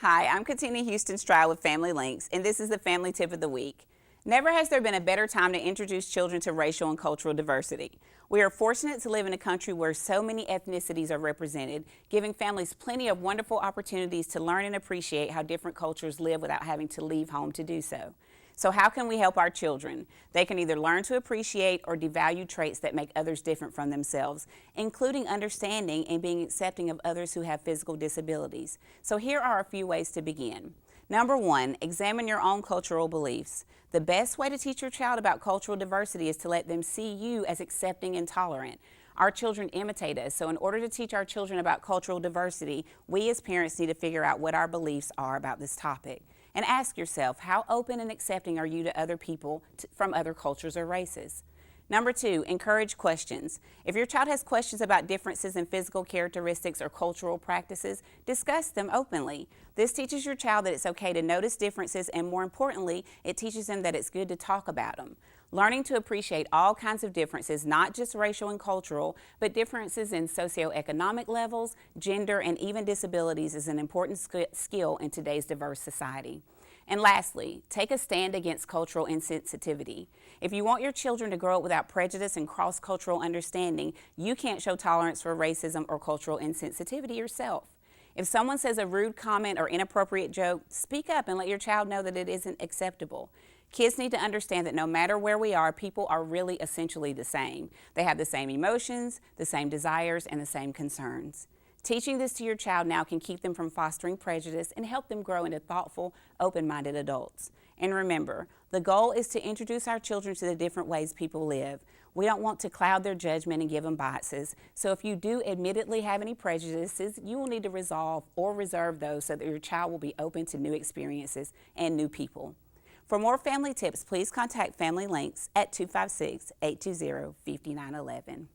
Hi, I'm Katina Houston Stroud with Family Links, and this is the Family Tip of the Week. Never has there been a better time to introduce children to racial and cultural diversity. We are fortunate to live in a country where so many ethnicities are represented, giving families plenty of wonderful opportunities to learn and appreciate how different cultures live without having to leave home to do so. So how can we help our children? They can either learn to appreciate or devalue traits that make others different from themselves, including understanding and being accepting of others who have physical disabilities. So here are a few ways to begin. Number one, examine your own cultural beliefs. The best way to teach your child about cultural diversity is to let them see you as accepting and tolerant. Our children imitate us, so in order to teach our children about cultural diversity, we as parents need to figure out what our beliefs are about this topic. And ask yourself, how open and accepting are you to other people from other cultures or races? Number two, encourage questions. If your child has questions about differences in physical characteristics or cultural practices, discuss them openly. This teaches your child that it's okay to notice differences, and more importantly, it teaches them that it's good to talk about them. Learning to appreciate all kinds of differences, not just racial and cultural, but differences in socioeconomic levels, gender, and even disabilities is an important skill in today's diverse society. And lastly, take a stand against cultural insensitivity. If you want your children to grow up without prejudice and cross-cultural understanding, you can't show tolerance for racism or cultural insensitivity yourself. If someone says a rude comment or inappropriate joke, speak up and let your child know that it isn't acceptable. Kids need to understand that no matter where we are, people are really essentially the same. They have the same emotions, the same desires, and the same concerns. Teaching this to your child now can keep them from fostering prejudice and help them grow into thoughtful, open-minded adults. And remember, the goal is to introduce our children to the different ways people live. We don't want to cloud their judgment and give them biases. So if you do admittedly have any prejudices, you will need to resolve or reserve those so that your child will be open to new experiences and new people. For more family tips, please contact Family Links at 256-820-5911.